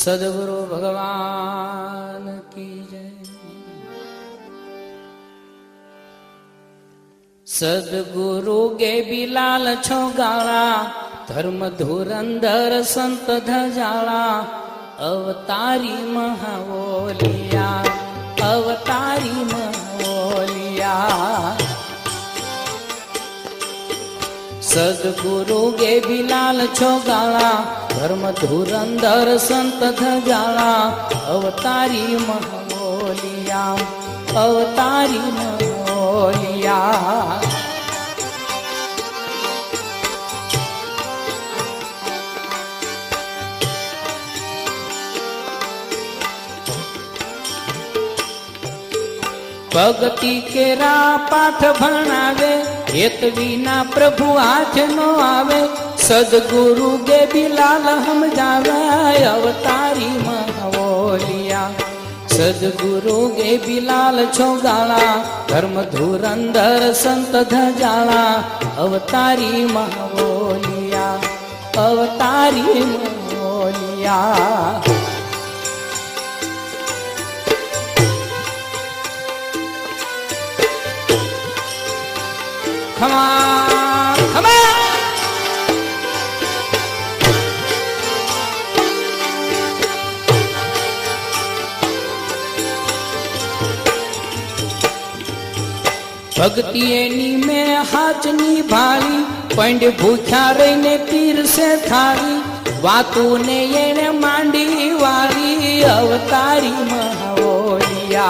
सदगुरु भगवान की जय। सदगुरु गे बिलाल छोगाला धर्म धुरंधर संत धजाला अवतारी महावोलिया अवतारी महावोलिया। सदगुरु गे बिलाल छोगाला धर्म धुरंधर संत धजाला अवतारी महावोलिया अवतारी महावोलिया। भक्ति केरा पाठ भणावे हेत विना प्रभु हाथ नो आवे। सदगुरु गे बिलाल हम जावे अवतारी महावोलिया। सदगुरु गे बिलाल छोगाला धर्म धुरंधर संत धजाला अवतारी महावोलिया अवतारी महावोलिया। Come on, come on. भक्ति एनी में हाचनी भाली पंड भूख्या रहीने पीर से थाली वातू ने येने मांडी वाली अवतारी महावोलिया।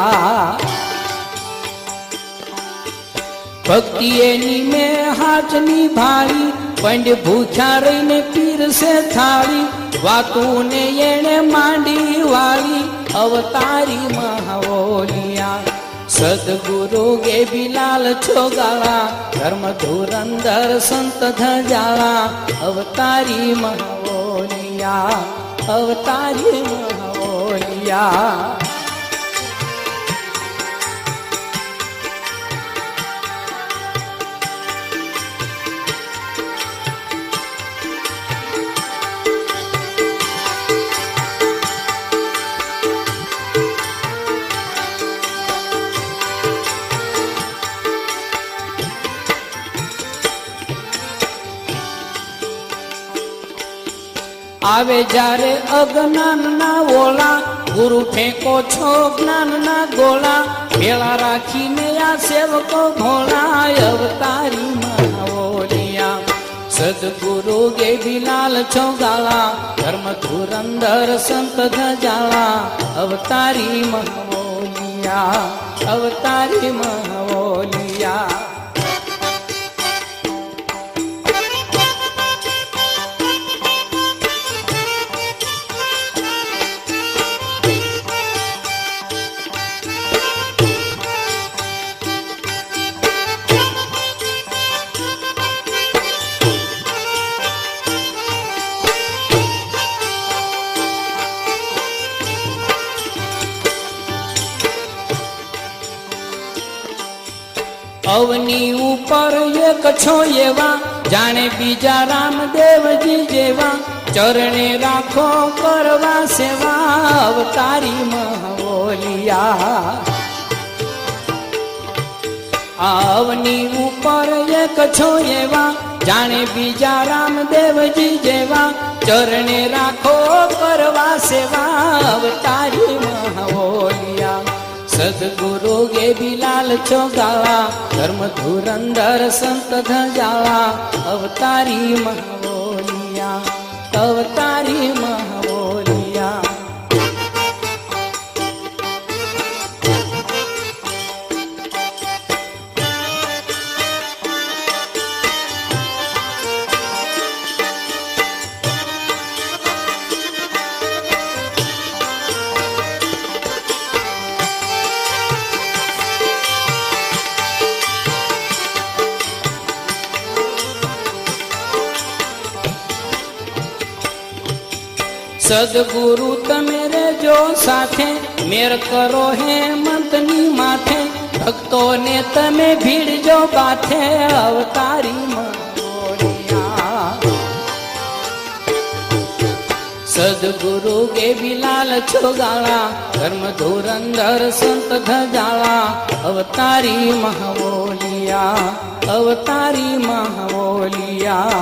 भक्ति एनी में हाचनी भाली पंड भूख्या रहीने पीर से थाली वातू ने येने मांडी वाली अवतारी महावोलिया। सदगुरु गे बिलाल छोगाला धर्म धुरंधर संत धजाला अवतारी महावोलिया अवतारी महावोलिया। आवे जारे अज्ञान ना ओला गुरु फेंको छो ज्ञान ना गोला भेला राखी ने आ सेवको भोला अवतारी महावोलिया। सदगुरु गे बिलाल छोगाला धर्म धुरंधर संत धजाला अवतारी महावोलिया अवतारी महावोलिया। अवनी ऊपर एक छो एवा जाने बीजा रामदेव जी जेवा चरणे राखो करवा सेवा अवतारी महावोलिया। अवनी ऊपर एक छो एवा जाने बीजा रामदेव जी जेवा चरणे राखो करवा सेवा अवतारी महावोलिया। सदगुरु गे बिलाल छोगाला धर्म धुरंधर संत धजाला अवतारी महावोलिया अवतारी महावोलिया। सदगुरु तमेरे जो साथे मेर करो है मंतनी माथे भक्तों ने तमे भीड़ जो बाथे अवतारी महावोलिया। સદગુરુ કે બિલાલ છોગાળા ધર્મ ધુરંધર સંત ધજાળા અવતારી મહાવોલિયા અવતારી મહાવોલિયા